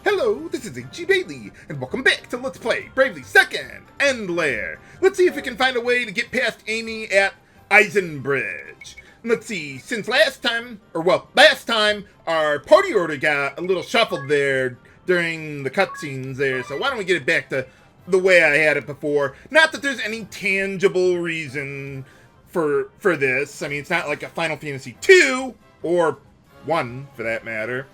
Hello, this is Bailey, and welcome back to Let's Play Bravely 2nd End Lair. Let's see if we can find a way to get past Aimee at Eisen Bridge. Let's see, since last time, our party order got a little shuffled there during the cutscenes there, so why don't we get it back to the way I had it before. Not that there's any tangible reason for this. I mean, it's not like a Final Fantasy 2, or 1 for that matter.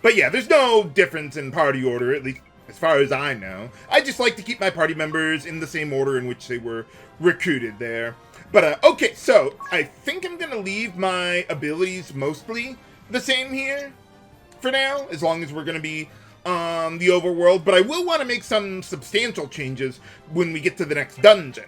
But yeah, there's no difference in party order, at least as far as I know. I just like to keep my party members in the same order in which they were recruited there. But, okay, so I think I'm going to leave my abilities mostly the same here for now, as long as we're going to be on the overworld. But I will want to make some substantial changes when we get to the next dungeon.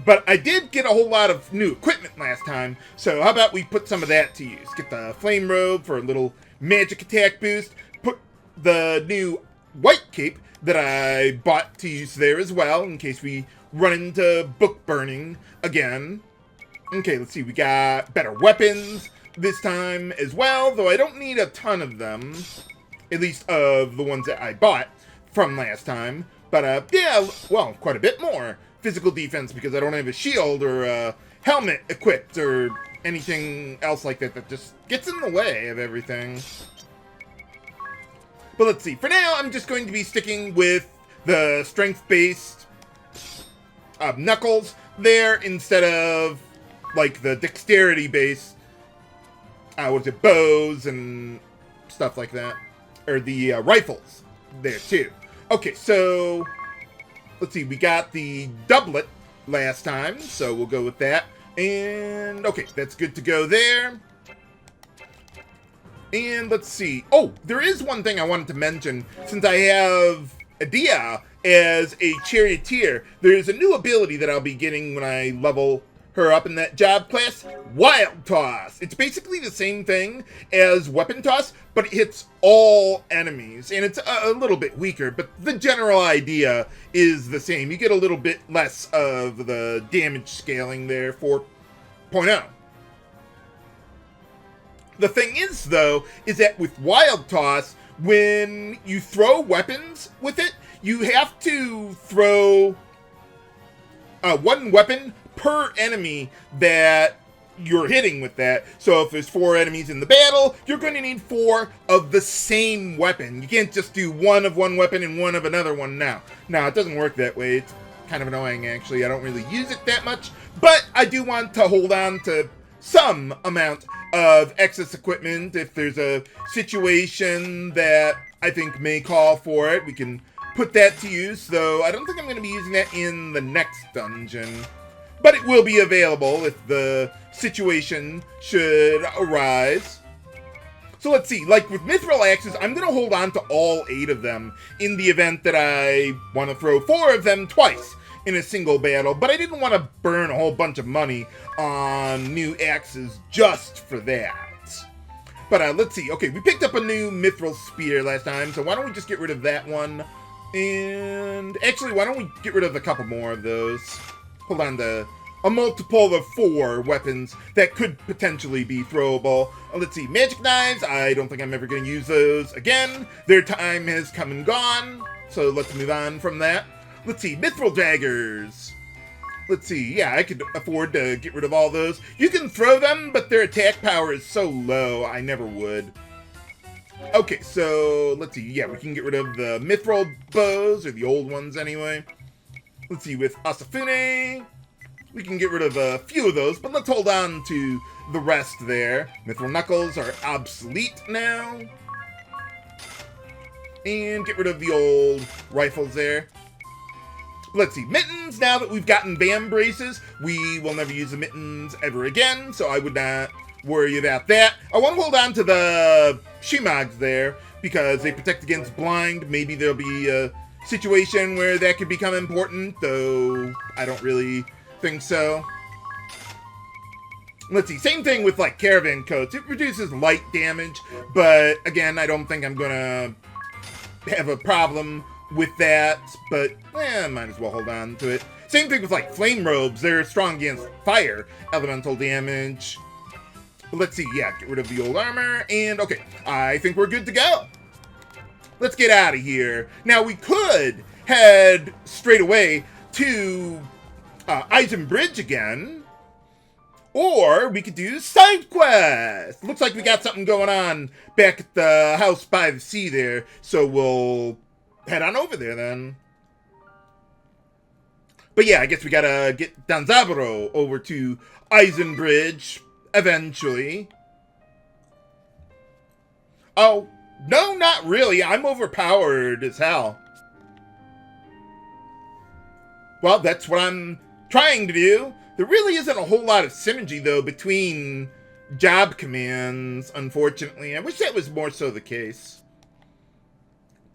But I did get a whole lot of new equipment last time, so how about we put some of that to use? Get the Flame Robe for a little magic attack boost, put the new white cape that I bought to use there as well, in case we run into book burning again. Okay, let's see, we got better weapons this time as well, though I don't need a ton of them, at least of the ones that I bought from last time. But, yeah, well, quite a bit more physical defense because I don't have a shield or a helmet equipped or anything else like that that just gets in the way of everything. But let's see. For now, I'm just going to be sticking with the strength-based knuckles there instead of, like, the dexterity-based, bows and stuff like that. Or the rifles there, too. Okay, so let's see, we got the doublet last time, so we'll go with that. And, okay, that's good to go there. And let's see. Oh, there is one thing I wanted to mention. Since I have Edea as a Charioteer, there's a new ability that I'll be getting when I level her up in that job class. Wild Toss. It's basically the same thing as Weapon Toss, but it hits all enemies. And it's a little bit weaker, but the general idea is the same. You get a little bit less of the damage scaling there, 4.0. The thing is, though, is that with Wild Toss, when you throw weapons with it, you have to throw one weapon per enemy that you're hitting with that. So if there's 4 enemies in the battle, you're going to need 4 of the same weapon. You can't just do one of one weapon and one of another one now. Now, it doesn't work that way. It's kind of annoying, actually. I don't really use it that much. But I do want to hold on to some amount of excess equipment. If there's a situation that I think may call for it, we can put that to use. Though I don't think I'm going to be using that in the next dungeon. But it will be available if the situation should arise. So let's see, like with Mithril axes, I'm going to hold on to all 8 of them in the event that I want to throw 4 of them twice in a single battle. But I didn't want to burn a whole bunch of money on new axes just for that. But let's see, okay, we picked up a new Mithril spear last time, so why don't we just get rid of that one? And actually, why don't we get rid of a couple more of those? Hold on to a multiple of 4 weapons that could potentially be throwable. Let's see, magic knives, I don't think I'm ever going to use those again. Their time has come and gone, so let's move on from that. Let's see, mithril daggers. Let's see, yeah, I could afford to get rid of all those. You can throw them, but their attack power is so low, I never would. Okay, so let's see, yeah, we can get rid of the mithril bows, or the old ones anyway. Let's see, with Asafune, we can get rid of a few of those, but let's hold on to the rest there. Mithril knuckles are obsolete now. And get rid of the old rifles there. Let's see, mittens, now that we've gotten Vambraces, we will never use the mittens ever again, so I would not worry about that. I want to hold on to the Shimags there, because they protect against blind. Maybe there'll be a situation where that could become important, though I don't really think so. Let's see, same thing with like caravan coats. It reduces light damage, but again, I don't think I'm gonna have a problem with that, but might as well hold on to it. Same thing with like flame robes. They're strong against fire elemental damage. But let's see, yeah, get rid of the old armor, and okay, I think we're good to go. let's get out of here. Now, we could head straight away to Eisen Bridge again, or we could do side quest. Looks like we got something going on back at the house by the sea there, so we'll head on over there then. But yeah, I guess we gotta get Danzaburo over to Eisen Bridge eventually. Oh, no, not really. I'm overpowered as hell. Well, that's what I'm trying to do. There really isn't a whole lot of synergy, though, between job commands, unfortunately. I wish that was more so the case.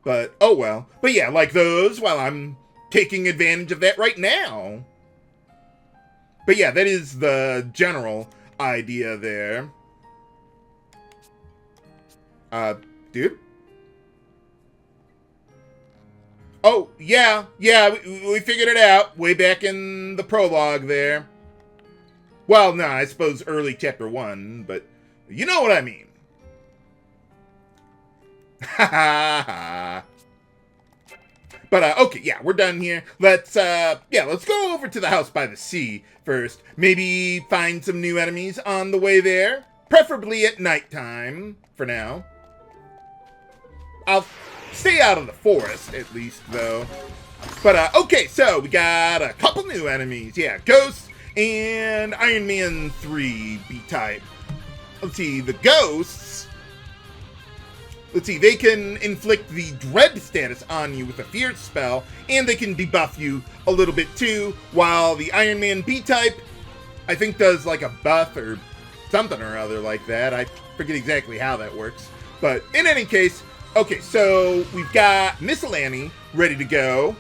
But, oh well. But yeah, like those, while I'm taking advantage of that right now. But yeah, that is the general idea there. Dude? Oh, yeah, we figured it out way back in the prologue there. Well, no, I suppose early chapter 1, but you know what I mean. Ha ha ha. But, okay, yeah, we're done here. Let's go over to the house by the sea first. Maybe find some new enemies on the way there. Preferably at nighttime, for now. I'll stay out of the forest, at least, though. But, okay, so we got a couple new enemies. Yeah, Ghosts and Iron Man 3 B-type. Let's see, the Ghosts... Let's see, they can inflict the Dread status on you with a Fierce spell, and they can debuff you a little bit too, while the Iron Man B-type, I think, does like a buff or something or other like that. I forget exactly how that works. But in any case, okay, so we've got Miscellany ready to go.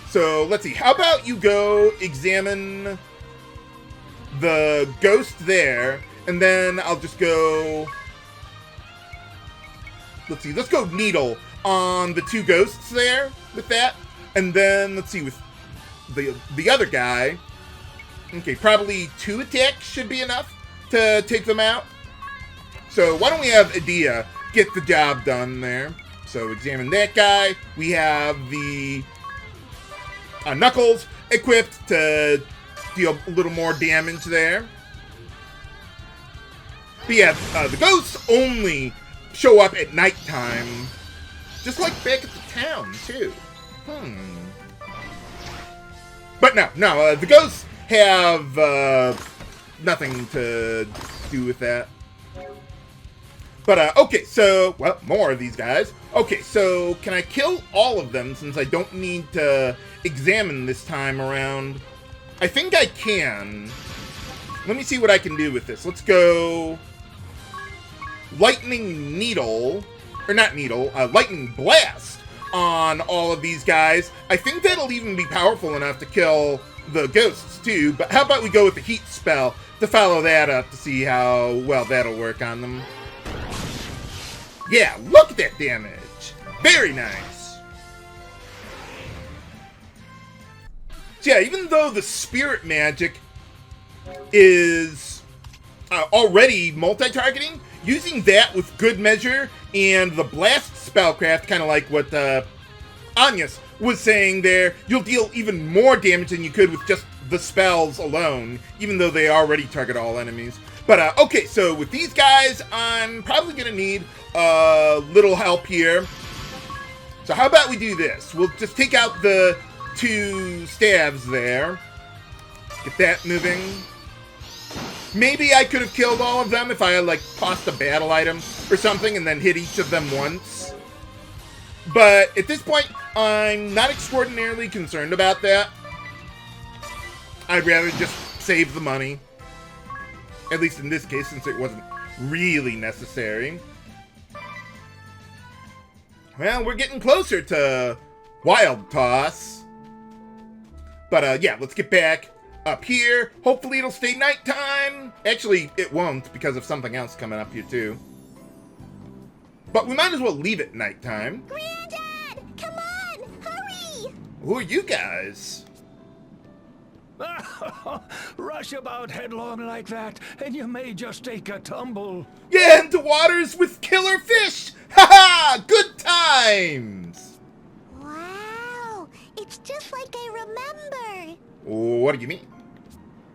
So let's see, how about you go examine the Ghost there, and then I'll just go... Let's see, let's go Needle on the two Ghosts there with that. And then, let's see, with the other guy. Okay, probably 2 attacks should be enough to take them out. So why don't we have Edea get the job done there. So examine that guy. We have the Knuckles equipped to deal a little more damage there. But yeah, the Ghosts only... show up at nighttime, just like back at the town, too. But no, the Ghosts have nothing to do with that. But, okay, so, well, more of these guys. Okay, so can I kill all of them since I don't need to examine this time around? I think I can. Let me see what I can do with this. Let's go... Lightning Needle, or not Needle, Lightning Blast on all of these guys. I think that'll even be powerful enough to kill the Ghosts too, but how about we go with the Heat spell to follow that up to see how well that'll work on them. Yeah, look at that damage. Very nice. So yeah, even though the Spirit Magic is already multi-targeting, using that with good measure and the Blast spellcraft, kind of like what Anyas was saying there, you'll deal even more damage than you could with just the spells alone, even though they already target all enemies. But, okay, so with these guys, I'm probably going to need a little help here. So how about we do this? We'll just take out the 2 stabs there. Get that moving. Maybe I could have killed all of them if I had, like, tossed a battle item or something and then hit each of them once. But at this point, I'm not extraordinarily concerned about that. I'd rather just save the money. At least in this case, since it wasn't really necessary. Well, we're getting closer to Wild Toss. But, yeah, let's get back up here. Hopefully it'll stay nighttime. Actually, it won't because of something else coming up here too. But we might as well leave it nighttime. Granddad! Come on! Hurry! Who are you guys? Rush about headlong like that, and you may just take a tumble. Yeah, into waters with killer fish! Ha ha! Good What do you mean?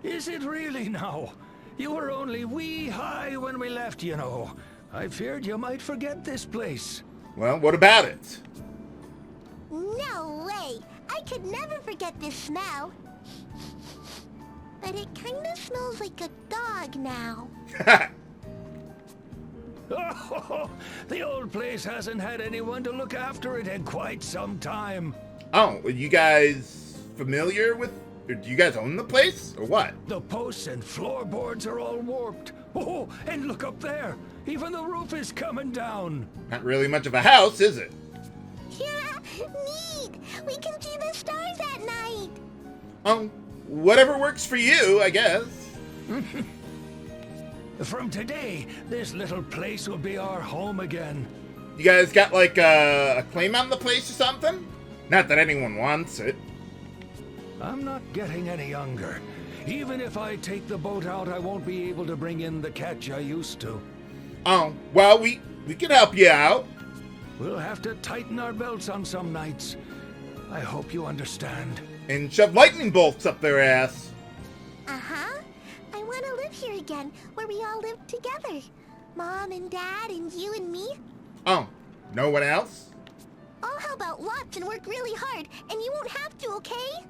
Is it really now? You were only wee high when we left, you know. I feared you might forget this place. Well, what about it? No way! I could never forget this smell. But it kinda smells like a dog now. Oh, the old place hasn't had anyone to look after it in quite some time. Oh, are you guys familiar with... Or do you guys own the place, or what? The posts and floorboards are all warped. Oh, and look up there. Even the roof is coming down. Not really much of a house, is it? Yeah, neat! We can see the stars at night! Oh, whatever works for you, I guess. From today, this little place will be our home again. You guys got, like, a claim on the place or something? Not that anyone wants it. I'm not getting any younger. Even if I take the boat out, I won't be able to bring in the catch I used to. Oh, well, we can help you out. We'll have to tighten our belts on some nights. I hope you understand. And shove lightning bolts up their ass. Uh-huh. I want to live here again, where we all live together. Mom and Dad and you and me. Oh, no one else? I'll help out lots and work really hard, and you won't have to, okay?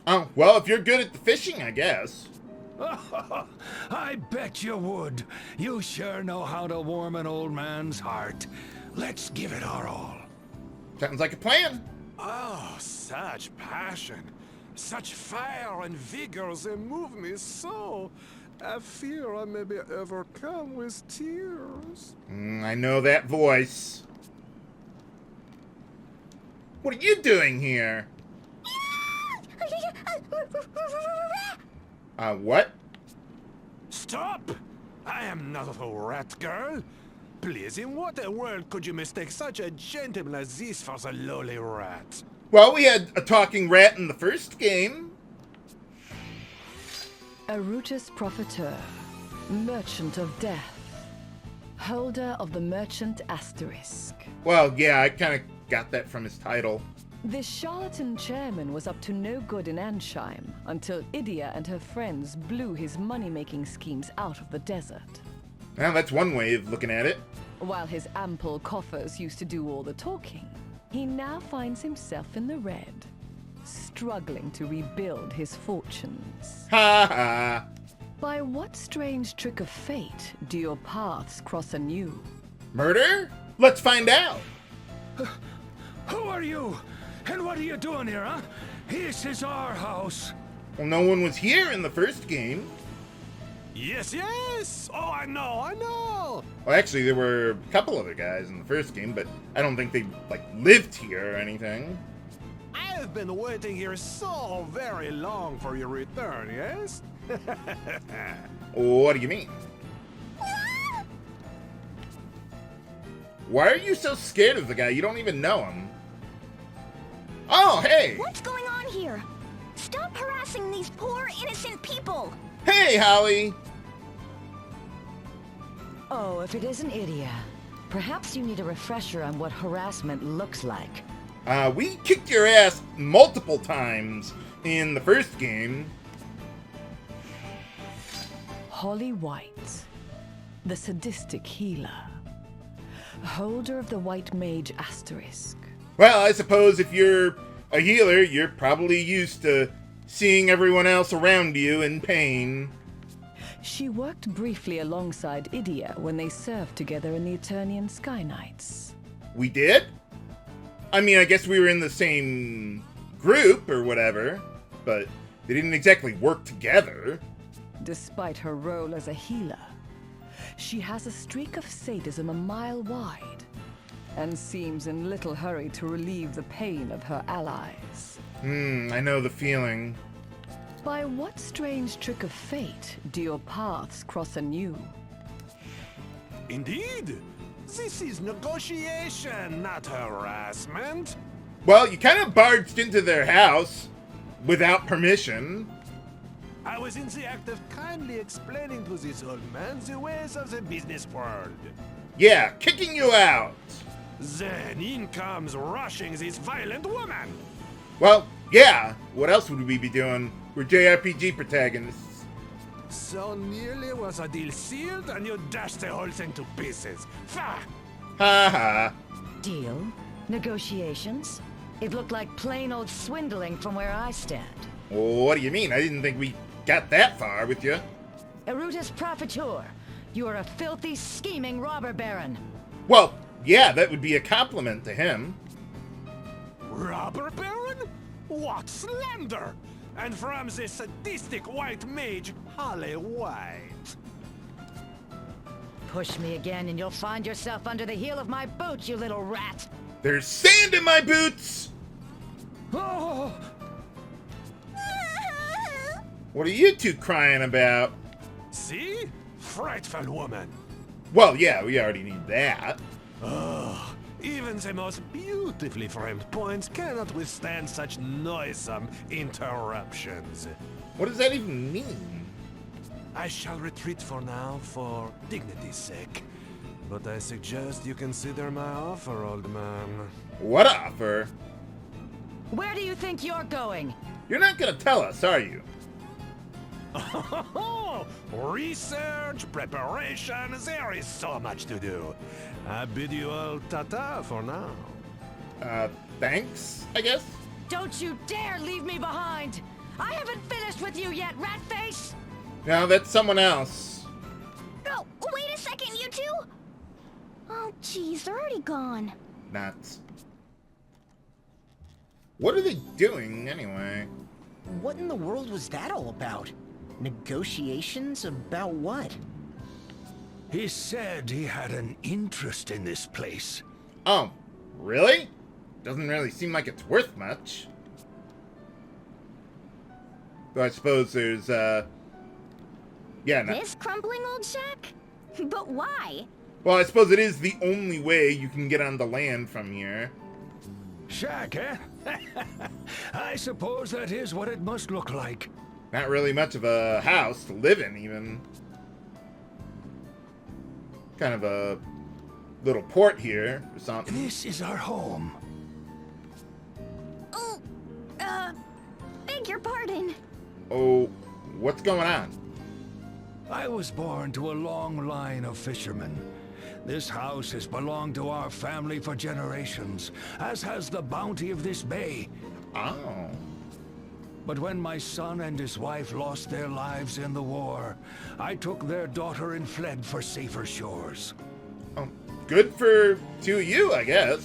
Oh, well, if you're good at the fishing, I guess. I bet you would. You sure know how to warm an old man's heart. Let's give it our all. Sounds like a plan. Oh, such passion, such fire and vigor, they move me so. I fear I may be overcome with tears. I know that voice. What are you doing here? What? Stop! I am not a rat girl. Please, in what world could you mistake such a gentleman as this for the lowly rat? Well, we had a talking rat in the first game. Arutus Profiteur, Merchant of Death, Holder of the Merchant Asterisk. Well, yeah, I kind of got that from his title. This charlatan chairman was up to no good in Ansheim until Edea and her friends blew his money-making schemes out of the desert. Well, that's one way of looking at it. While his ample coffers used to do all the talking, he now finds himself in the red, struggling to rebuild his fortunes. Ha ha! By what strange trick of fate do your paths cross anew? Murder? Let's find out. Who are you? And what are you doing here, huh? This is our house. Well, no one was here in the first game. Yes, yes! Oh, I know! Well, actually, there were a couple other guys in the first game, but I don't think they, like, lived here or anything. I've been waiting here so very long for your return, yes? What do you mean? Why are you so scared of the guy? You don't even know him. Oh, hey! What's going on here? Stop harassing these poor, innocent people! Hey, Holly! Oh, if it isn't Edea. Perhaps you need a refresher on what harassment looks like. We kicked your ass multiple times in the first game. Holly White, the sadistic healer, holder of the White Mage Asterisk. Well, I suppose if you're a healer, you're probably used to seeing everyone else around you in pain. She worked briefly alongside Edea when they served together in the Eternian Sky Knights. We did? I mean, I guess we were in the same group or whatever, but they didn't exactly work together. Despite her role as a healer, she has a streak of sadism a mile wide, and seems in little hurry to relieve the pain of her allies. I know the feeling. By what strange trick of fate do your paths cross anew? Indeed! This is negotiation, not harassment. Well, you kind of barged into their house without permission. I was in the act of kindly explaining to this old man the ways of the business world. Yeah, kicking you out. Then in comes rushing this violent woman. Well, yeah, what else would we be doing? We're JRPG protagonists. So nearly was a deal sealed, and you dashed the whole thing to pieces. Fa! Ha ha. Deal? Negotiations? It looked like plain old swindling from where I stand. What do you mean? I didn't think we got that far with you. Erutus Profiteer, you are a filthy, scheming robber baron. Well, yeah, that would be a compliment to him. Robber baron? What slander! And from the sadistic white mage, Holly White. Push me again and you'll find yourself under the heel of my boot, you little rat. There's sand in my boots! Oh, What are you two crying about? See? Frightful woman. Well, yeah, we already need that. Ugh. Even the most beautifully framed points cannot withstand such noisome interruptions. What does that even mean? I shall retreat for now, for dignity's sake. But I suggest you consider my offer, old man. What offer? Where do you think you're going? You're not gonna tell us, are you? Research, preparation, there is so much to do. I bid you all ta-ta for now. Thanks, I guess? Don't you dare leave me behind! I haven't finished with you yet, Ratface! No, that's someone else. Oh, wait a second, you two! Oh, jeez, they're already gone. Nuts. What are they doing, anyway? What in the world was that all about? Negotiations about what? he said he had an interest in this place. Oh, really? Doesn't really seem like it's worth much. Though I suppose there's, yeah, no. This crumbling old shack? But why? Well, I suppose it is the only way you can get on the land from here. Shack, eh? I suppose that is what it must look like. Not really much of a house to live in, even. Kind of a little port here, or something. This is our home. Oh, beg your pardon. Oh, what's going on? I was born to a long line of fishermen. This house has belonged to our family for generations, as has the bounty of this bay. Oh. But when my son and his wife lost their lives in the war, I took their daughter and fled for safer shores. Oh, good for two of you, I guess.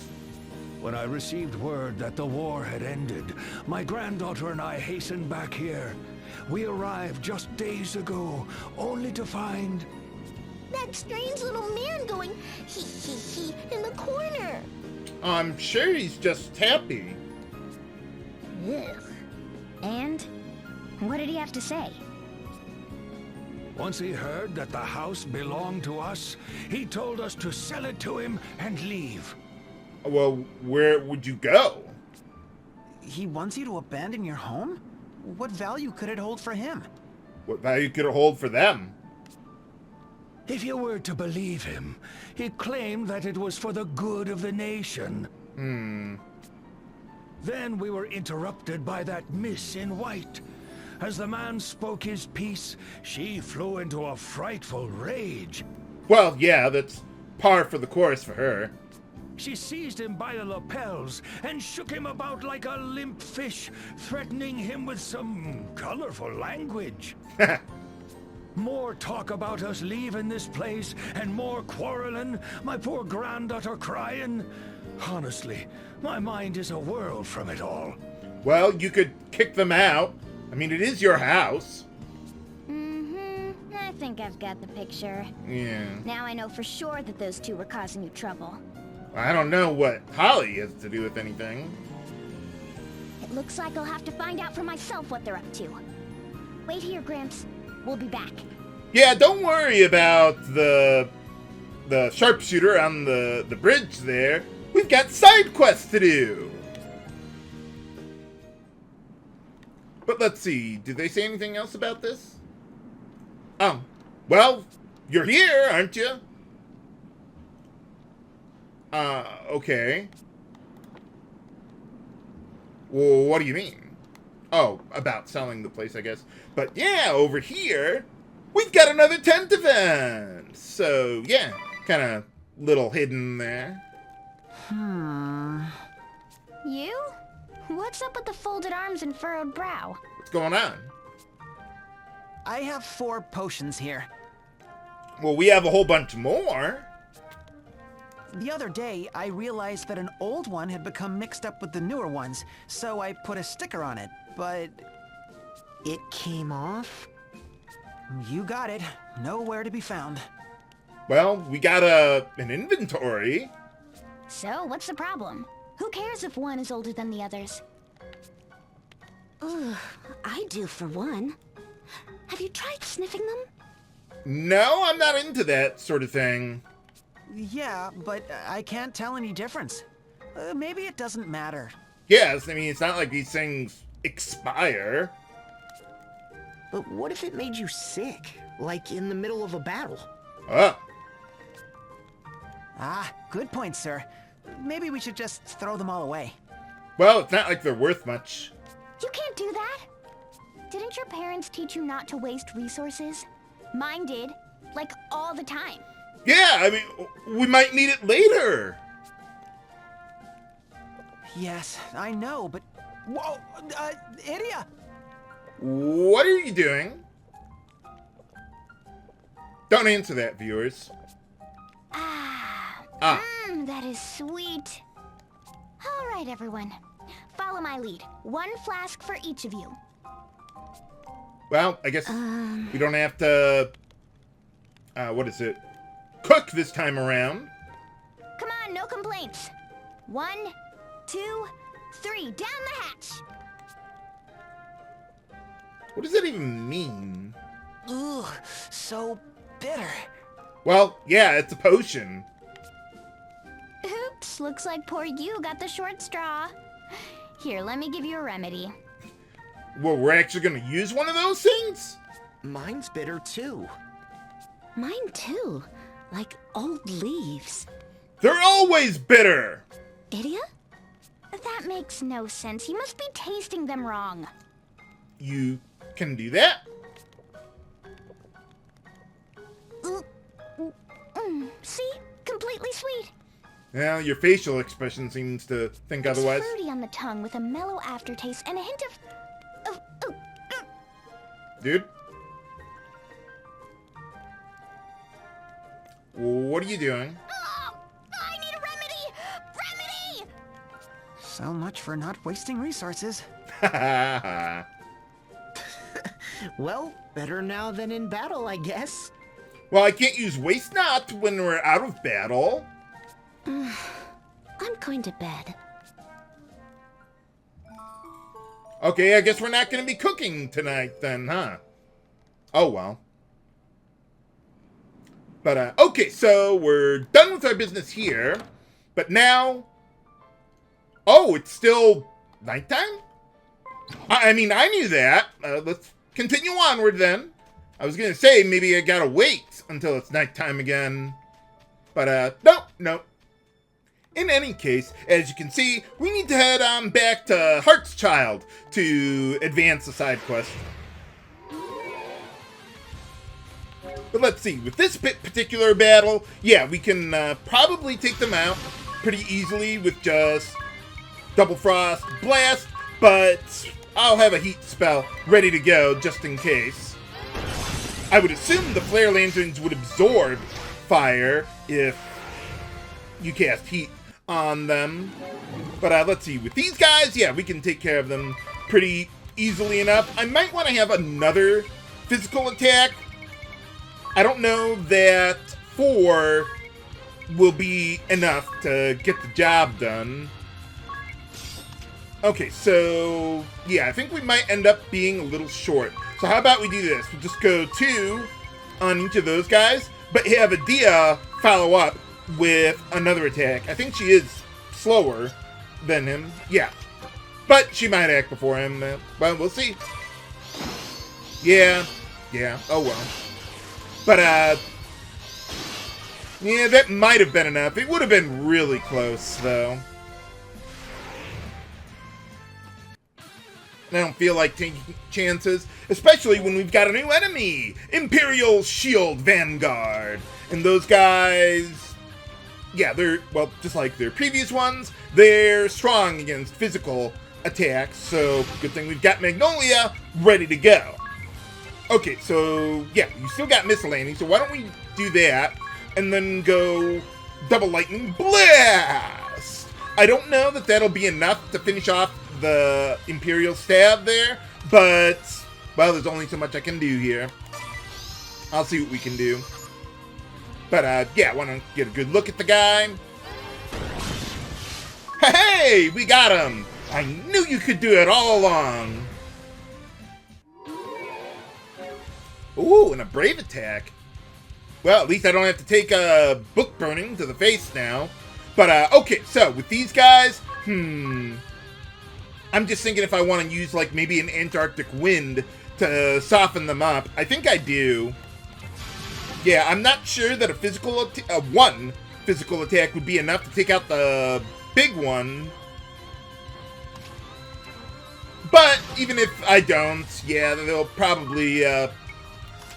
When I received word that the war had ended, my granddaughter and I hastened back here. We arrived just days ago, only to find... That strange little man going he in the corner. I'm sure he's just happy. Ugh. And? What did he have to say? Once he heard that the house belonged to us, he told us to sell it to him and leave. Well, where would you go? He wants you to abandon your home? What value could it hold for him? What value could it hold for them? If you were to believe him, he claimed that it was for the good of the nation. Then we were interrupted by that miss in white. As the man spoke his piece, she flew into a frightful rage. Well, yeah, that's par for the course for her. She seized him by the lapels and shook him about like a limp fish, threatening him with some colorful language. More talk about us leaving this place, and more quarreling, my poor granddaughter crying. Honestly, my mind is a whirl from it all. Well, you could kick them out. I mean, it is your house. I think I've got the picture. Yeah. Now I know for sure that those two were causing you trouble. I don't know what Holly has to do with anything. It looks like I'll have to find out for myself what they're up to. Wait here, Gramps. We'll be back. Yeah, don't worry about the sharpshooter on the bridge there. We've got side quests to do. But let's see, did they say anything else about this? Oh, well, you're here, aren't you? Okay. Well, what do you mean? Oh, about selling the place, I guess. But yeah, over here, we've got another tent event. So yeah, kind of little hidden there. You? What's up with the folded arms and furrowed brow? What's going on? I have 4 potions here. Well, we have a whole bunch more. The other day, I realized that an old one had become mixed up with the newer ones, so I put a sticker on it, but... It came off? You got it. Nowhere to be found. Well, we got an inventory. So, what's the problem? Who cares if one is older than the others? Ugh, I do for one. Have you tried sniffing them? No, I'm not into that sort of thing. Yeah, but I can't tell any difference. Maybe it doesn't matter. Yes, I mean, it's not like these things expire. But what if it made you sick? Like in the middle of a battle? Oh. Ah, good point, sir. Maybe we should just throw them all away. Well, it's not like they're worth much. You can't do that. Didn't your parents teach you not to waste resources? Mine did. Like, all the time. Yeah, I mean, we might need it later. Yes, I know, but... Whoa! Edea! What are you doing? Don't answer that, viewers. That is sweet. All right, everyone. Follow my lead. 1 flask for each of you. Well, I guess we don't have to... what is it? Cook this time around. Come on, no complaints. 1, 2, 3. Down the hatch. What does that even mean? Ooh, so bitter. Well, yeah, it's a potion. Oops, looks like poor you got the short straw. Here, let me give you a remedy. Well, we're actually going to use one of those things? Mine's bitter too. Mine too. Like old leaves. They're always bitter! Edea? That makes no sense. You must be tasting them wrong. You can do that? See? Completely sweet. Well, your facial expression seems to think otherwise. It's fruity on the tongue with a mellow aftertaste and a hint of... Dude? What are you doing? Oh, I need a remedy! Remedy! So much for not wasting resources. Well, better now than in battle, I guess. Well, I can't use waste not when we're out of battle. I'm going to bed. Okay, I guess we're not going to be cooking tonight then, huh? Oh, well. But, okay, so we're done with our business here. But now... Oh, it's still nighttime? I mean, I knew that. Let's continue onward then. I was going to say maybe I got to wait until it's nighttime again. But, nope. In any case, as you can see, we need to head on back to Heartschild to advance the side quest. But let's see, with this particular battle, yeah, we can probably take them out pretty easily with just Double Frost Blast, but I'll have a heat spell ready to go just in case. I would assume the Flare Lanterns would absorb fire if you cast heat on them. But let's see, with these guys, yeah, we can take care of them pretty easily enough. I might want to have another physical attack. I don't know that 4 will be enough to get the job done. Okay, so yeah, I think we might end up being a little short. So how about we do this? We'll just go 2 on each of those guys, but have Edea follow up with another attack. I think she is slower than him. Yeah. But she might act before him. Well, we'll see. Yeah. Oh well. But, yeah, that might have been enough. It would have been really close, though. And I don't feel like taking chances, especially when we've got a new enemy, Imperial Shield Vanguard. And those guys, yeah, they're, well, just like their previous ones, they're strong against physical attacks, so good thing we've got Magnolia ready to go. Okay, so, yeah, you still got Miscellany, so why don't we do that, and then go Double Lightning Blast! I don't know that that'll be enough to finish off the Imperial Stab there, but, well, there's only so much I can do here. I'll see what we can do. But, yeah, I want to get a good look at the guy. Hey, we got him! I knew you could do it all along! Ooh, and a brave attack. Well, at least I don't have to take a book burning to the face now. But, okay, so with these guys, I'm just thinking if I want to use, like, maybe an Antarctic wind to soften them up. I think I do. Yeah, I'm not sure that one physical attack would be enough to take out the big one. But even if I don't, yeah, they'll probably, I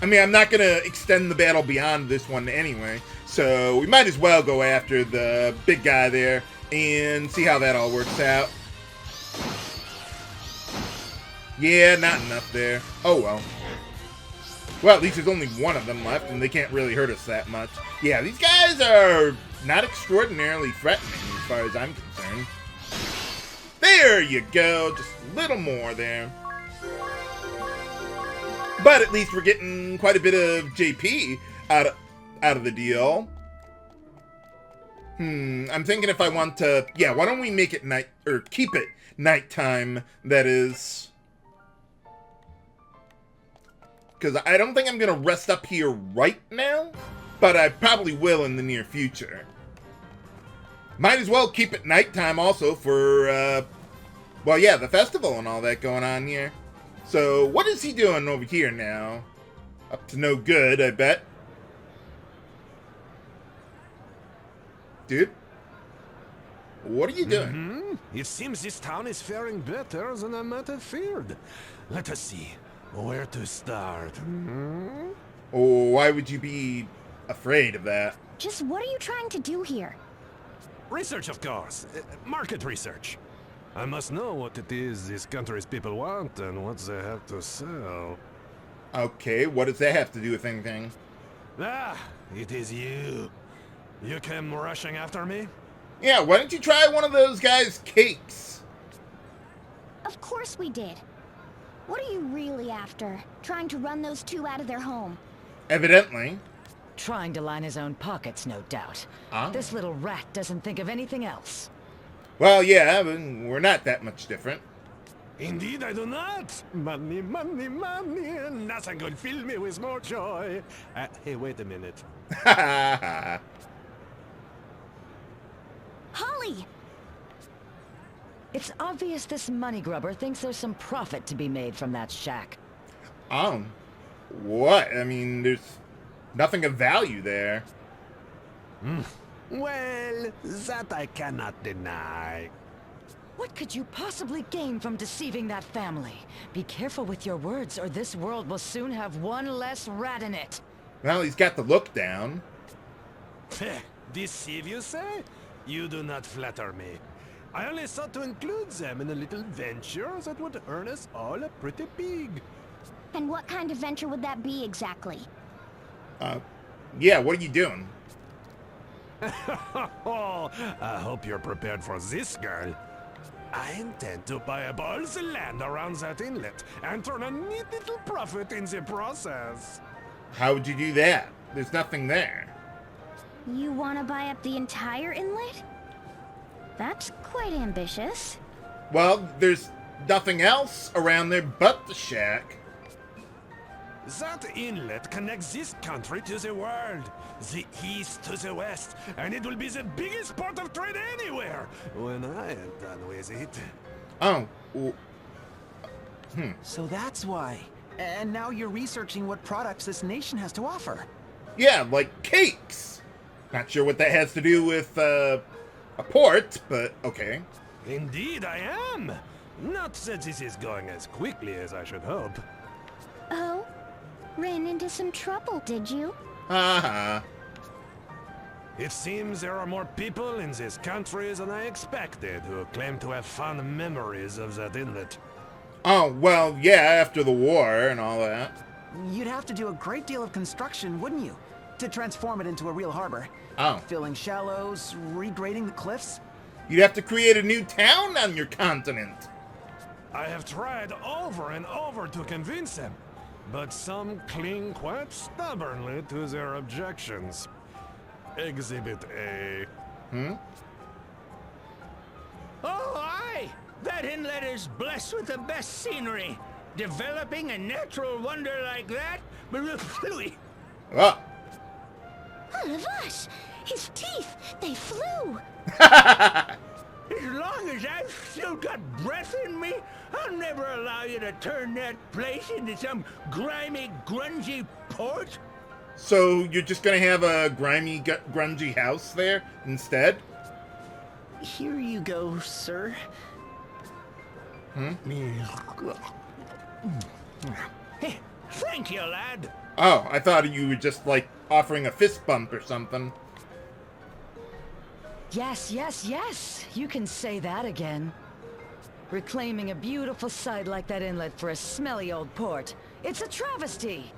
mean, I'm not going to extend the battle beyond this one anyway. So we might as well go after the big guy there and see how that all works out. Yeah, not enough there. Oh, well. Well, at least there's only one of them left, and they can't really hurt us that much. Yeah, these guys are not extraordinarily threatening as far as I'm concerned. There you go. Just a little more there. But at least we're getting quite a bit of JP out of the deal. I'm thinking if I want to... Yeah, why don't we make it night... Or keep it nighttime, that is... Because I don't think I'm going to rest up here right now, but I probably will in the near future. Might as well keep it nighttime also for, well, yeah, the festival and all that going on here. So, what is he doing over here now? Up to no good, I bet. Dude? What are you doing? It seems this town is faring better than I might have feared. Let us see. Where to start? Oh, why would you be afraid of that? Just what are you trying to do here? Research, of course. Market research. I must know what it is this country's people want and what they have to sell. Okay, what does that have to do with anything? Ah, it is you. You came rushing after me? Yeah, why don't you try one of those guys' cakes? Of course we did. What are you really after? Trying to run those two out of their home? Evidently. Trying to line his own pockets, no doubt. Ah. This little rat doesn't think of anything else. Well, yeah, but we're not that much different. Indeed, I do not. Money, money, money. Nothing could fill me with more joy. Hey, wait a minute. Holly! It's obvious this money grubber thinks there's some profit to be made from that shack. What? I mean, there's nothing of value there. Well, that I cannot deny. What could you possibly gain from deceiving that family? Be careful with your words, or this world will soon have one less rat in it. Well, he's got the look down. Deceive, you say? You do not flatter me. I only sought to include them in a little venture that would earn us all a pretty pig. And what kind of venture would that be exactly? Yeah, what are you doing? I hope you're prepared for this, girl. I intend to buy up all the land around that inlet and turn a neat little profit in the process. How would you do that? There's nothing there. You want to buy up the entire inlet? That's quite ambitious. Well, there's nothing else around there but the shack. That inlet connects this country to the world, the east to the west, and it will be the biggest port of trade anywhere when I am done with it. Oh. So that's why. And now you're researching what products this nation has to offer. Yeah, like cakes. Not sure what that has to do with, a port, but okay. Indeed, I am. Not that this is going as quickly as I should hope. Oh? Ran into some trouble, did you? Uh-huh. It seems there are more people in this country than I expected who claim to have fond memories of that inlet. Oh, well, yeah, after the war and all that. You'd have to do a great deal of construction, wouldn't you? To transform it into a real harbor. Oh. Filling shallows, regrading the cliffs. You'd have to create a new town on your continent. I have tried over and over to convince them, but some cling quite stubbornly to their objections. Exhibit A. Oh, aye! That inlet is blessed with the best scenery. Developing a natural wonder like that? Oh. Oh, Vash! His teeth! They flew! As long as I've still got breath in me, I'll never allow you to turn that place into some grimy, grungy port. So you're just gonna have a grimy, grungy house there instead? Here you go, sir. Hey, thank you, lad. Oh, I thought you were just, like, offering a fist bump or something. Yes, yes, yes. You can say that again. Reclaiming a beautiful site like that inlet for a smelly old port. It's a travesty.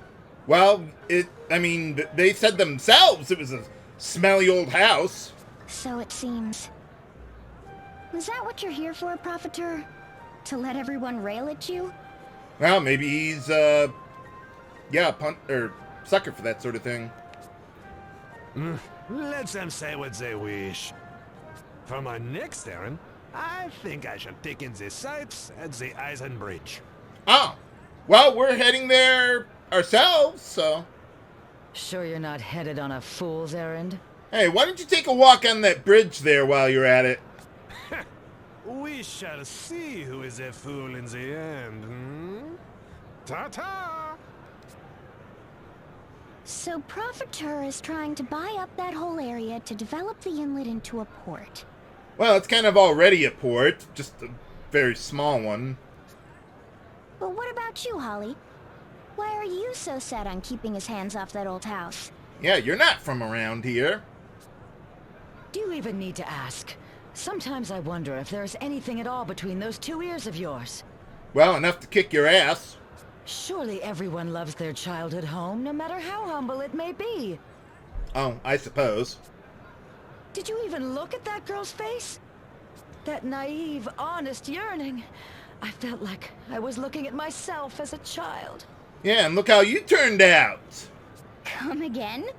Well, they said themselves it was a smelly old house. So it seems. Was that what you're here for, Profiteer? To let everyone rail at you? Well, maybe he's, sucker for that sort of thing. Let them say what they wish. For my next errand, I think I shall take in the sights at the Eisen Bridge. Oh, well, we're heading there ourselves, so... Sure you're not headed on a fool's errand? Hey, why don't you take a walk on that bridge there while you're at it? We shall see who is a fool in the end, Ta-ta! So Profiteer is trying to buy up that whole area to develop the inlet into a port. Well, it's kind of already a port, just a very small one. But what about you, Holly? Why are you so set on keeping his hands off that old house? Yeah, you're not from around here. Do you even need to ask? Sometimes I wonder if there's anything at all between those two ears of yours. Well, enough to kick your ass. Surely everyone loves their childhood home, no matter how humble it may be. Oh, I suppose. Did you even look at that girl's face? That naive, honest yearning. I felt like I was looking at myself as a child. Yeah, and look how you turned out. Come again?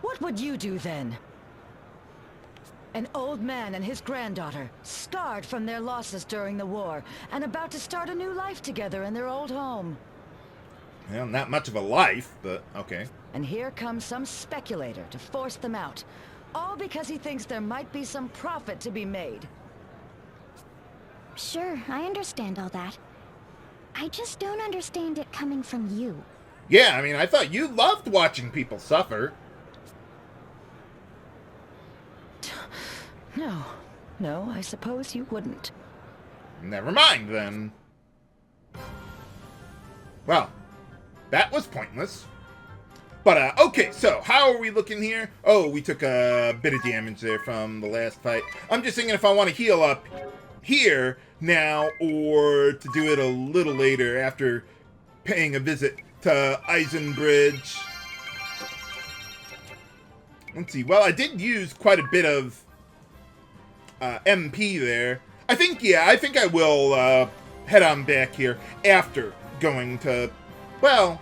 What would you do then? An old man and his granddaughter, scarred from their losses during the war, and about to start a new life together in their old home. Well, not much of a life, but okay. And here comes some speculator to force them out, all because he thinks there might be some profit to be made. Sure, I understand all that. I just don't understand it coming from you. Yeah, I thought you loved watching people suffer. No, I suppose you wouldn't. Never mind, then. Well, that was pointless. But, okay, so, how are we looking here? Oh, we took a bit of damage there from the last fight. I'm just thinking if I want to heal up here now, or to do it a little later after paying a visit to Eisen Bridge. Let's see, well, I did use quite a bit of MP there. I think I will head on back here after going to, well,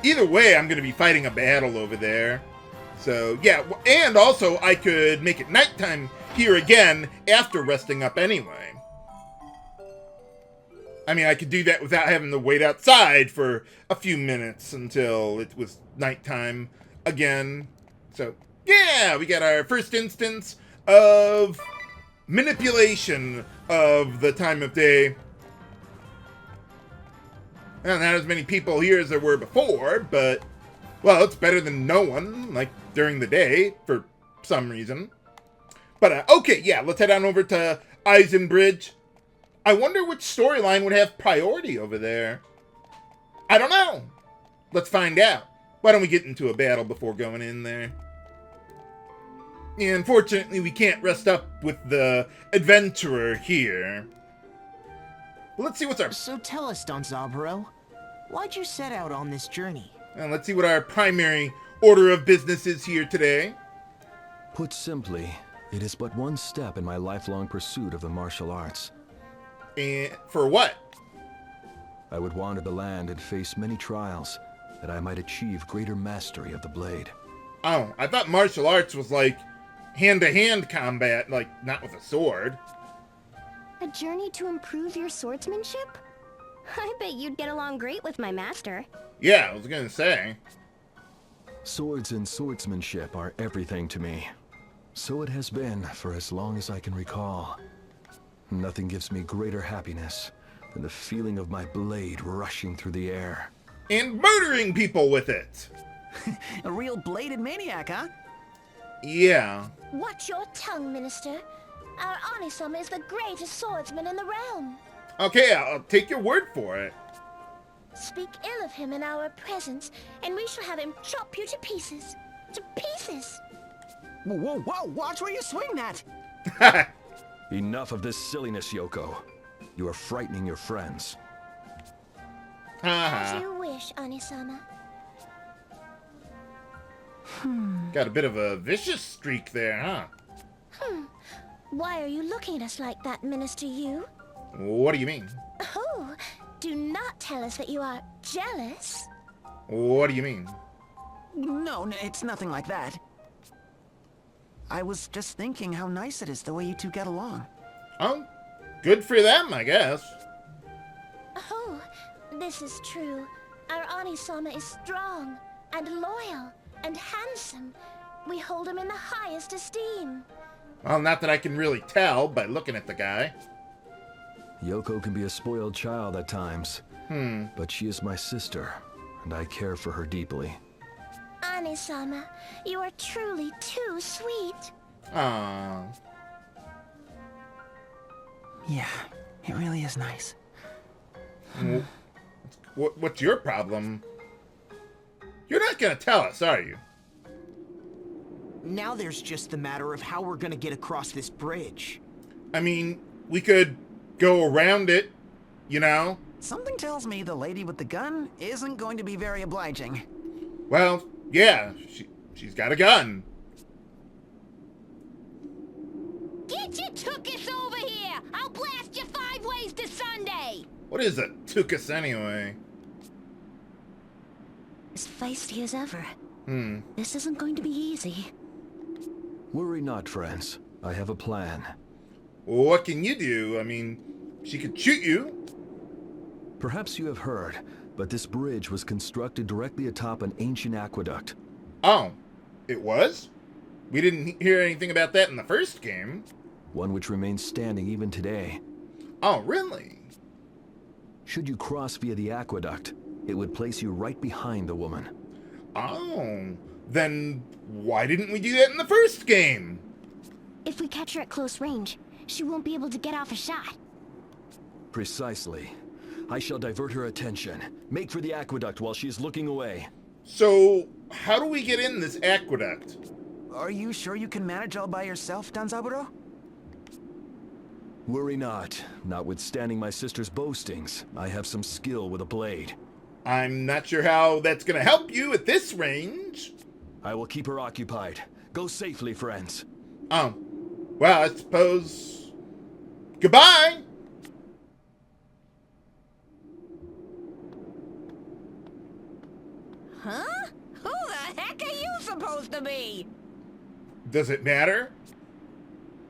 either way, I'm going to be fighting a battle over there. So, yeah, and also I could make it nighttime here again after resting up anyway. I could do that without having to wait outside for a few minutes until it was nighttime again. So, yeah, we got our first instance of manipulation of the time of day. Well, not as many people here as there were before, but, well, it's better than no one, like, during the day, for some reason. But, okay, yeah, let's head on over to Eisen Bridge. I wonder which storyline would have priority over there. I don't know. Let's find out. Why don't we get into a battle before going in there? Yeah, unfortunately, we can't rest up with the adventurer here. Well, let's see what's our... So tell us, Don Zaburo, why'd you set out on this journey? let's see what our primary order of business is here today. Put simply, it is but one step in my lifelong pursuit of the martial arts. And for what? I would wander the land and face many trials, that I might achieve greater mastery of the blade. Oh, I thought martial arts was like hand-to-hand combat, like not with a sword. A journey to improve your swordsmanship? I bet you'd get along great with my master. Yeah, I was gonna say. Swords and swordsmanship are everything to me. So it has been for as long as I can recall. Nothing gives me greater happiness than the feeling of my blade rushing through the air. And murdering people with it! A real bladed maniac, huh? Yeah. Watch your tongue, Minister. Our Anisama is the greatest swordsman in the realm. Okay, I'll take your word for it. Speak ill of him in our presence, and we shall have him chop you to pieces. To pieces! Whoa, whoa, whoa! Watch where you swing that! Enough of this silliness, Yoko. You are frightening your friends. As you wish, Anisama. Got a bit of a vicious streak there, huh? Why are you looking at us like that, Minister Yu? What do you mean? Oh, do not tell us that you are jealous. What do you mean? No, it's nothing like that. I was just thinking how nice it is the way you two get along. Oh, good for them, I guess. Oh, this is true. Our Anisama is strong, and loyal, and handsome. We hold him in the highest esteem. Well, not that I can really tell by looking at the guy. Yoko can be a spoiled child at times. But she is my sister, and I care for her deeply. Anisama, you are truly too sweet. Aww. Yeah, it really is nice. What's your problem? You're not gonna tell us, are you? Now there's just the matter of how we're gonna get across this bridge. I mean, we could go around it, you know? Something tells me the lady with the gun isn't going to be very obliging. Well, yeah, she's got a gun. Get your tuchus over here! I'll blast you 5 ways to Sunday! What is a tuchus anyway? As feisty as ever. This isn't going to be easy. Worry not, friends. I have a plan. What can you do? I mean, she could shoot you. Perhaps you have heard, but this bridge was constructed directly atop an ancient aqueduct. Oh, it was? We didn't hear anything about that in the first game. One which remains standing even today. Oh, really? Should you cross via the aqueduct, it would place you right behind the woman. Oh, then why didn't we do that in the first game? If we catch her at close range, she won't be able to get off a shot. Precisely. I shall divert her attention. Make for the aqueduct while she is looking away. So, how do we get in this aqueduct? Are you sure you can manage all by yourself, Danzaburo? Worry not. Notwithstanding my sister's boastings, I have some skill with a blade. I'm not sure how that's gonna help you at this range. I will keep her occupied. Go safely, friends. Oh, well, I suppose... Goodbye! Huh? Who the heck are you supposed to be? Does it matter?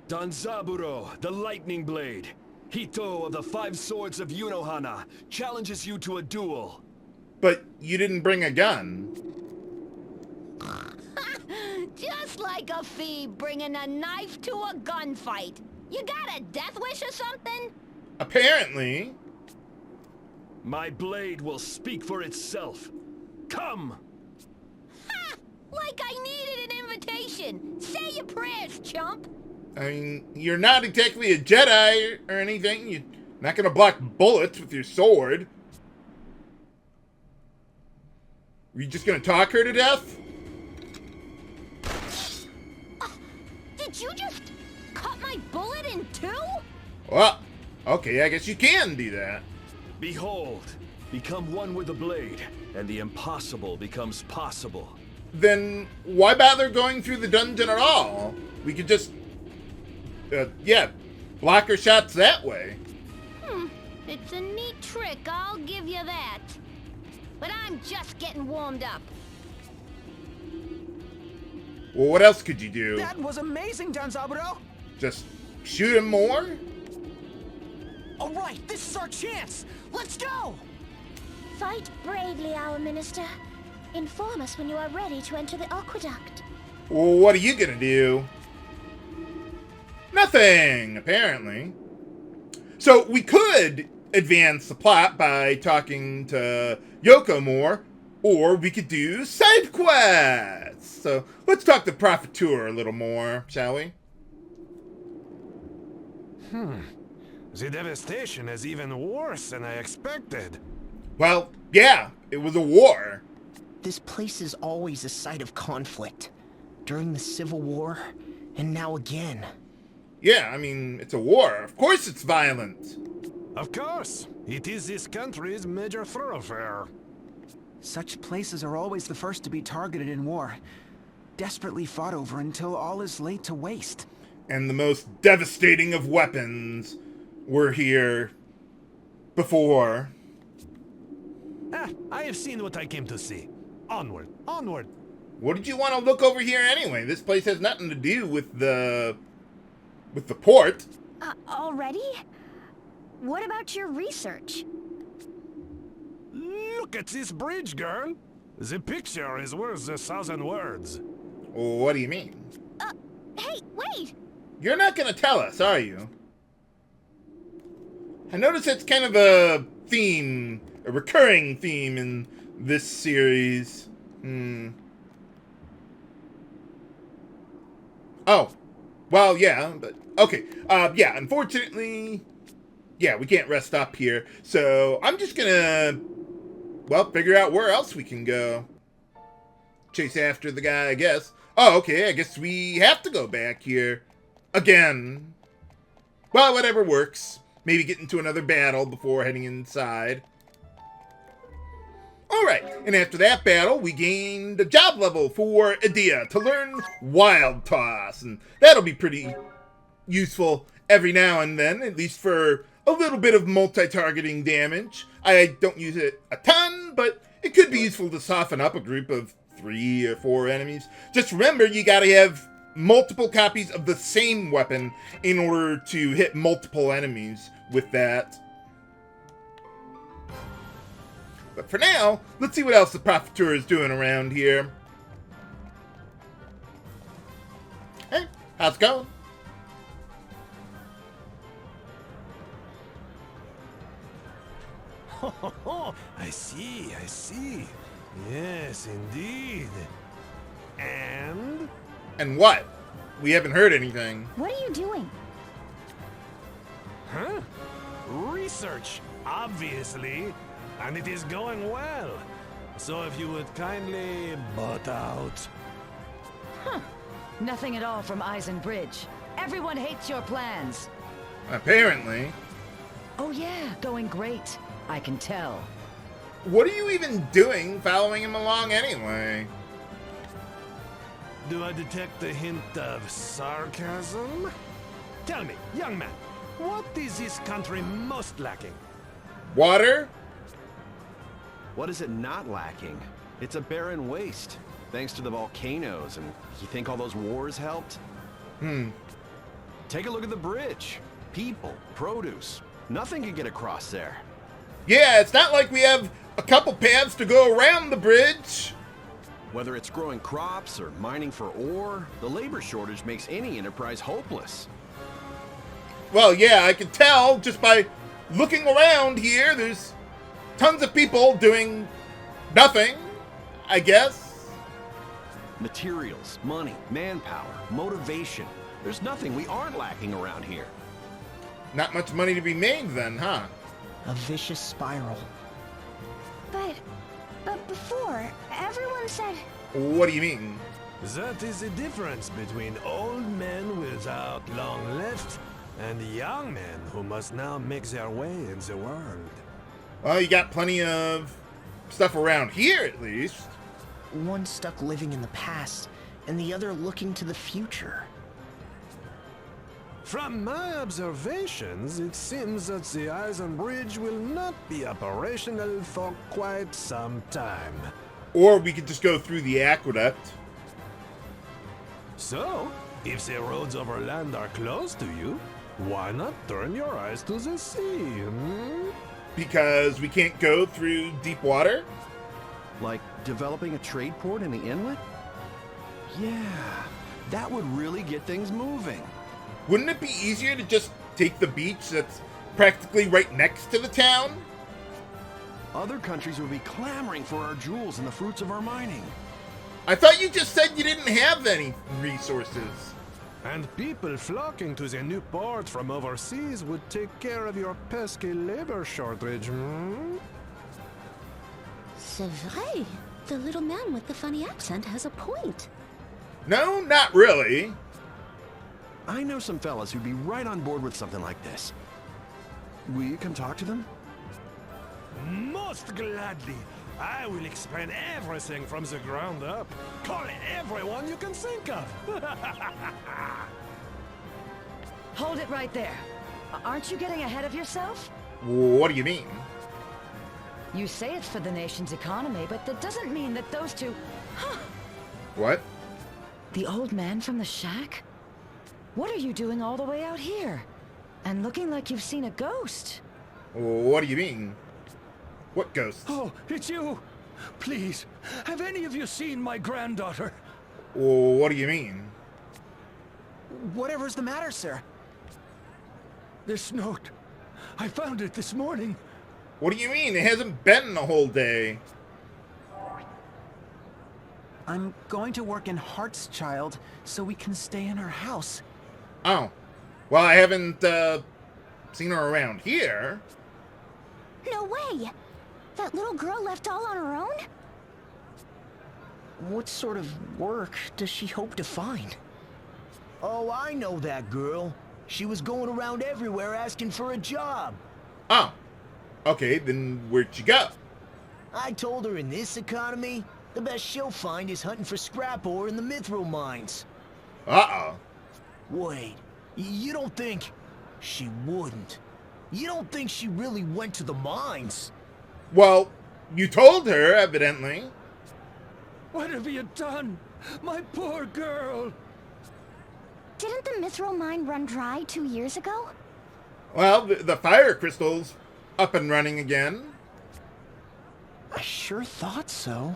Danzaburo, the lightning blade. Hito of the 5 swords of Yunohana challenges you to a duel. But you didn't bring a gun. Just like a thief bringing a knife to a gunfight. You got a death wish or something? Apparently. My blade will speak for itself. Come! Ha! Like I needed an invitation. Say your prayers, chump. I mean, you're not exactly a Jedi or anything. You Not gonna block bullets with your sword. Are you just gonna talk her to death? Did you just cut my bullet in two? Well, okay, I guess you can do that. Behold, become one with the blade, and the impossible becomes possible. Then why bother going through the dungeon at all? We could just, yeah, block her shots that way. It's a neat trick, I'll give you that. But I'm just getting warmed up. Well, what else could you do? That was amazing, Danzaburo! Just shoot him more? All right, this is our chance! Let's go! Fight bravely, our minister. Inform us when you are ready to enter the aqueduct. Well, what are you gonna do? Nothing, apparently. So we could advance the plot by talking to Yoko more, or we could do side quests. So let's talk to Profiteer a little more, shall we? The devastation is even worse than I expected. Well, yeah, it was a war. This place is always a site of conflict. During the Civil War, and now again. Yeah, I mean, it's a war. Of course it's violent. Of course, it is this country's major thoroughfare. Such places are always the first to be targeted in war. Desperately fought over until all is laid to waste. And the most devastating of weapons were here before. I have seen what I came to see. Onward, onward. What did you want to look over here anyway? This place has nothing to do with the port. Already? What about your research? Look at this bridge, girl. The picture is worth 1,000 words. What do you mean? Hey, wait! You're not going to tell us, are you? I notice it's kind of a theme, a recurring theme in this series. Oh. Well, yeah, but... Okay. Yeah, unfortunately... Yeah, we can't rest up here. So, I'm just gonna... Well, figure out where else we can go. Chase after the guy, I guess. Oh, okay, I guess we have to go back here. Again. Well, whatever works. Maybe get into another battle before heading inside. Alright, and after that battle, we gained a job level for Edea to learn Wild Toss. And that'll be pretty useful every now and then, at least for a little bit of multi-targeting damage. I don't use it a ton, but it could be useful to soften up a group of 3 or 4 enemies. Just remember, you gotta have multiple copies of the same weapon in order to hit multiple enemies with that. But for now, let's see what else the Profiteer is doing around here. Hey, how's it going? I see, I see. Yes, indeed. And? And what? We haven't heard anything. What are you doing? Huh? Research, obviously. And it is going well. So if you would kindly butt out. Nothing at all from Eisen Bridge. Everyone hates your plans. Apparently. Oh yeah, going great. I can tell. What are you even doing following him along anyway? Do I detect a hint of sarcasm? Tell me, young man, what is this country most lacking? Water? What is it not lacking? It's a barren waste, thanks to the volcanoes, and you think all those wars helped? Take a look at the bridge. People, produce, nothing can get across there. Yeah, it's not like we have a couple paths to go around the bridge. Whether it's growing crops or mining for ore, the labor shortage makes any enterprise hopeless. Well, yeah, I can tell just by looking around here. There's tons of people doing nothing, I guess. Materials, money, manpower, motivation. There's nothing we aren't lacking around here. Not much money to be made then, huh? A vicious spiral. But before, everyone said... What do you mean? That is the difference between old men without long left and young men who must now make their way in the world. Well, you got plenty of stuff around here, at least. One stuck living in the past, and the other looking to the future. From my observations, it seems that the Eisen Bridge will not be operational for quite some time. Or we could just go through the aqueduct. So, if the roads over land are close to you, why not turn your eyes to the sea, hmm? Because we can't go through deep water? Like developing a trade port in the inlet? Yeah, that would really get things moving. Wouldn't it be easier to just take the beach that's practically right next to the town? Other countries would be clamoring for our jewels and the fruits of our mining. I thought you just said you didn't have any resources. And people flocking to the new port from overseas would take care of your pesky labor shortage, hmm? C'est vrai. The little man with the funny accent has a point. No, not really. I know some fellas who'd be right on board with something like this. Will you come talk to them? Most gladly. I will expand everything from the ground up. Call everyone you can think of. Hold it right there. Aren't you getting ahead of yourself? What do you mean? You say it's for the nation's economy, but that doesn't mean that those two... What? The old man from the shack? What are you doing all the way out here? And looking like you've seen a ghost. What do you mean? What ghost? Oh, it's you! Please, have any of you seen my granddaughter? What do you mean? Whatever's the matter, sir? This note. I found it this morning. What do you mean? It hasn't been a whole day. I'm going to work in Heartschild so we can stay in our house. Oh. Well, I haven't seen her around here. No way! That little girl left all on her own? What sort of work does she hope to find? Oh, I know that girl. She was going around everywhere asking for a job. Oh. Okay, then where'd she go? I told her in this economy, the best she'll find is hunting for scrap ore in the mithril mines. Uh-oh. Wait, you don't think... She wouldn't. You don't think she really went to the mines? Well, you told her, evidently. What have you done? My poor girl! Didn't the mithril mine run dry 2 years ago? Well, the fire crystal's up and running again. I sure thought so.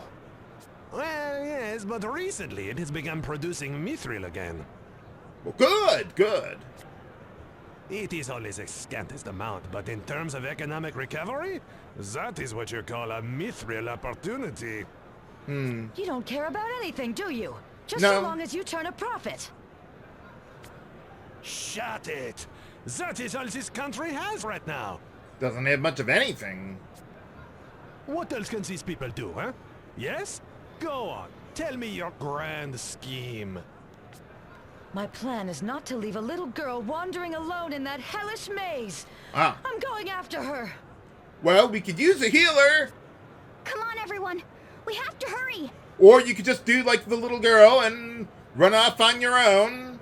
Well, yes, but recently it has begun producing mithril again. Well, good, good. It is only the scantest amount, but in terms of economic recovery, that is what you call a mithril opportunity. You don't care about anything, do you? Just No. so long as you turn a profit. Shut it! That is all this country has right now. Doesn't have much of anything. What else can these people do, huh? Yes? Go on, tell me your grand scheme. My plan is not to leave a little girl wandering alone in that hellish maze. Ah. I'm going after her. Well, we could use a healer. Come on, everyone! We have to hurry! Or you could just do like the little girl and run off on your own.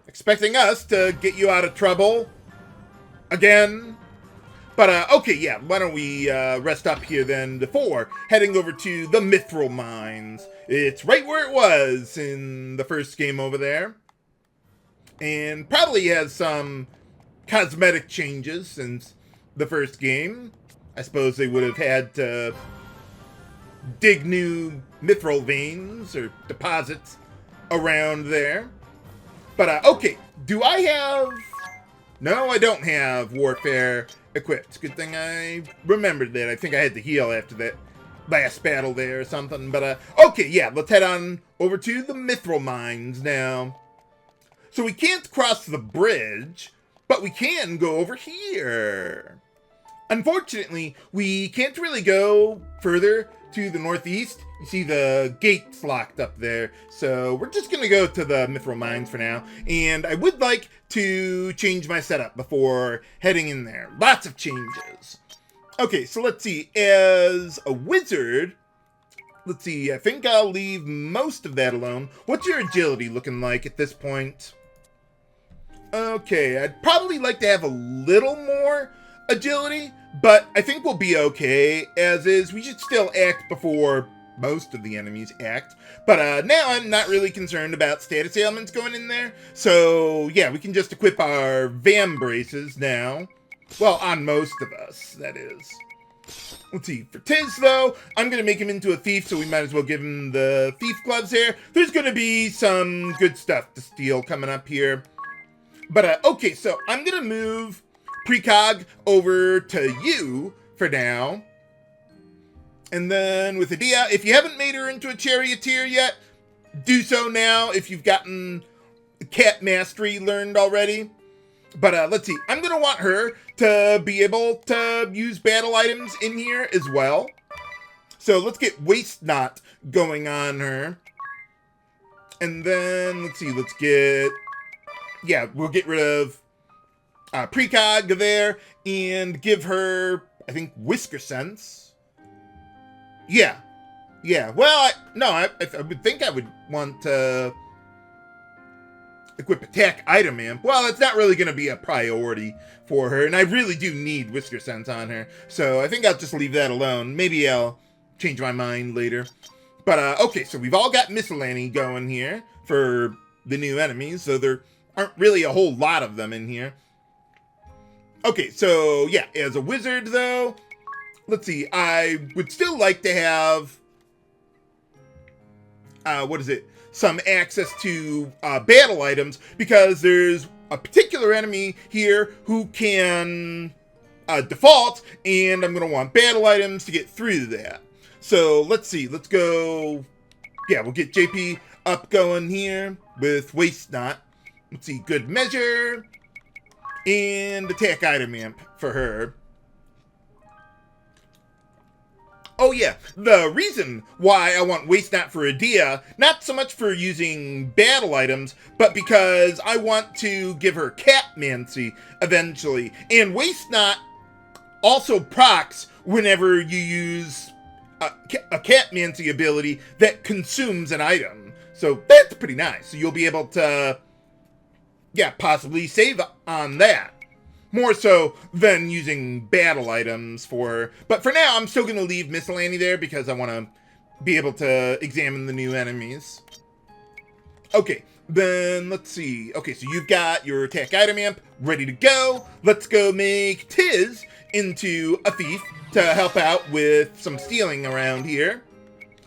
Expecting us to get you out of trouble. Again. But, okay, yeah, why don't we rest up here then before heading over to the Mithril Mines. It's right where it was in the first game over there. And probably has some cosmetic changes since the first game. I suppose they would have had to dig new mithril veins or deposits around there. But, okay, do I have... No, I don't have Warfare equipped. Good thing I remembered that. I think I had to heal after that last battle there or something. But, okay, yeah, let's head on over to the Mithril Mines now. So we can't cross the bridge, but we can go over here. Unfortunately, we can't really go further to the northeast. You see the gate's locked up there, so we're just gonna go to the mithril mines for now. And I would like to change my setup before heading in there. Lots of changes. Okay, so let's see. As a wizard, let's see, I think I'll leave most of that alone. What's your agility looking like at this point? Okay, I'd probably like to have a little more agility, but I think we'll be okay as is. We should still act before most of the enemies act. But now I'm not really concerned about status ailments going in there. So yeah, we can just equip our Vambraces now. Well, on most of us, that is. Let's see, for Tiz though, I'm going to make him into a thief, so we might as well give him the thief gloves here. There's going to be some good stuff to steal coming up here. But okay, so I'm going to move Precog over to you for now. And then with Edea, if you haven't made her into a Charioteer yet, do so now if you've gotten Cat Mastery learned already. But let's see, I'm going to want her to be able to use battle items in here as well. So let's get Waste Knot going on her. And then, let's see, let's get... Yeah, we'll get rid of Precog there and give her, I think, Whisker Sense. Yeah. Yeah. Well, I would think I would want to equip Attack Item Amp. Well, it's not really going to be a priority for her, and I really do need Whisker Sense on her. So I think I'll just leave that alone. Maybe I'll change my mind later. But, okay, so we've all got Miscellany going here for the new enemies, so there aren't really a whole lot of them in here. Okay, so yeah, as a wizard though, let's see, I would still like to have, some access to battle items, because there's a particular enemy here who can default, and I'm going to want battle items to get through that. So let's see, let's go, yeah, we'll get JP up going here with Waste Knot. Let's see, Good Measure, and Attack Item Amp for her. Oh yeah, the reason why I want Waste Knot for Edea, not so much for using battle items, but because I want to give her Catmancy eventually. And Waste Knot also procs whenever you use a Catmancy ability that consumes an item. So that's pretty nice. So you'll be able to... yeah, possibly save on that. More so than using battle items for her. But for now, I'm still going to leave Miscellany there because I want to be able to examine the new enemies. Okay, then let's see. Okay, so you've got your Attack Item Amp ready to go. Let's go make Tiz into a thief to help out with some stealing around here.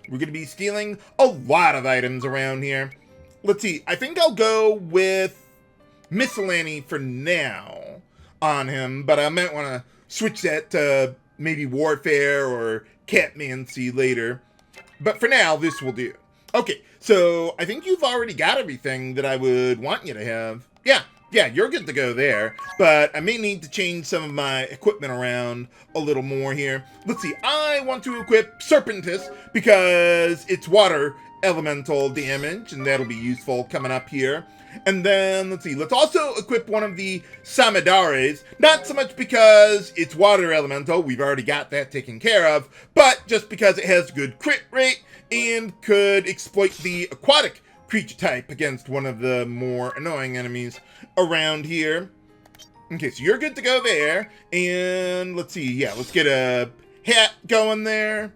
We're going to be stealing a lot of items around here. Let's see, I think I'll go with Miscellany for now on him, but I might want to switch that to maybe Warfare or Catmancy later. But for now, this will do. Okay, so I think you've already got everything that I would want you to have. Yeah, you're good to go there, but I may need to change some of my equipment around a little more here. Let's see, I want to equip Serpentis because it's water elemental damage, and that'll be useful coming up here. And then, let's see, let's also equip one of the Samidares, not so much because it's water elemental, we've already got that taken care of, but just because it has good crit rate and could exploit the aquatic creature type against one of the more annoying enemies around here. Okay, so you're good to go there, and let's see, yeah, let's get a hat going there.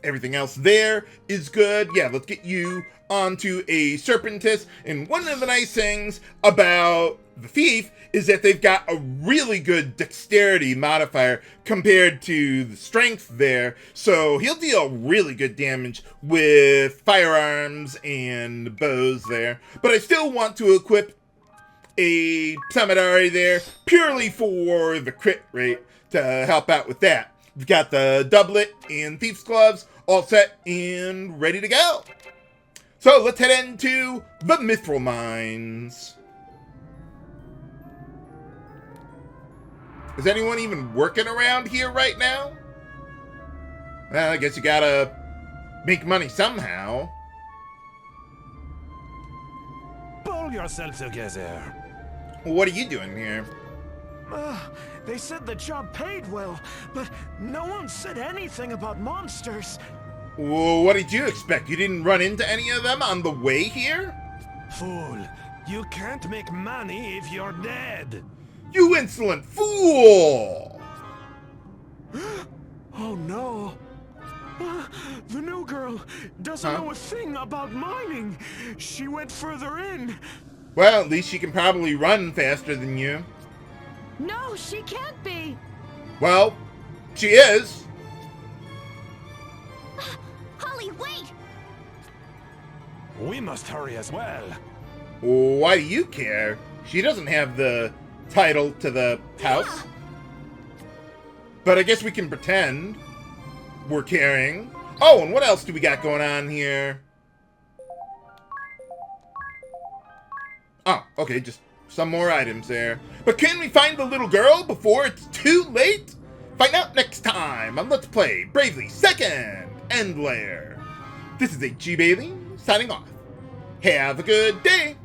Everything else there is good. Yeah, let's get you onto a Serpentis. And one of the nice things about the Thief is that they've got a really good dexterity modifier compared to the strength there. So he'll deal really good damage with firearms and bows there. But I still want to equip a Samidare there purely for the crit rate to help out with that. We've got the doublet and Thief's Gloves all set and ready to go. So let's head into the Mithril Mines. Is anyone even working around here right now? Well, I guess you gotta make money somehow. Pull yourself together. What are you doing here? They said the job paid well, but no one said anything about monsters. Well, what did you expect? You didn't run into any of them on the way here? Fool, you can't make money if you're dead. You insolent fool! Oh no. The new girl doesn't know a thing about mining. She went further in. Well, at least she can probably run faster than you. No, she can't be! Well, she is. Holly, wait! We must hurry as well. Why do you care? She doesn't have the title to the house. But I guess we can pretend we're caring. Oh, and what else do we got going on here? Oh, okay, just some more items there. But can we find the little girl before it's too late? Find out next time on Let's Play Bravely 2nd End Layer. This is H.G. Bailey, signing off. Have a good day!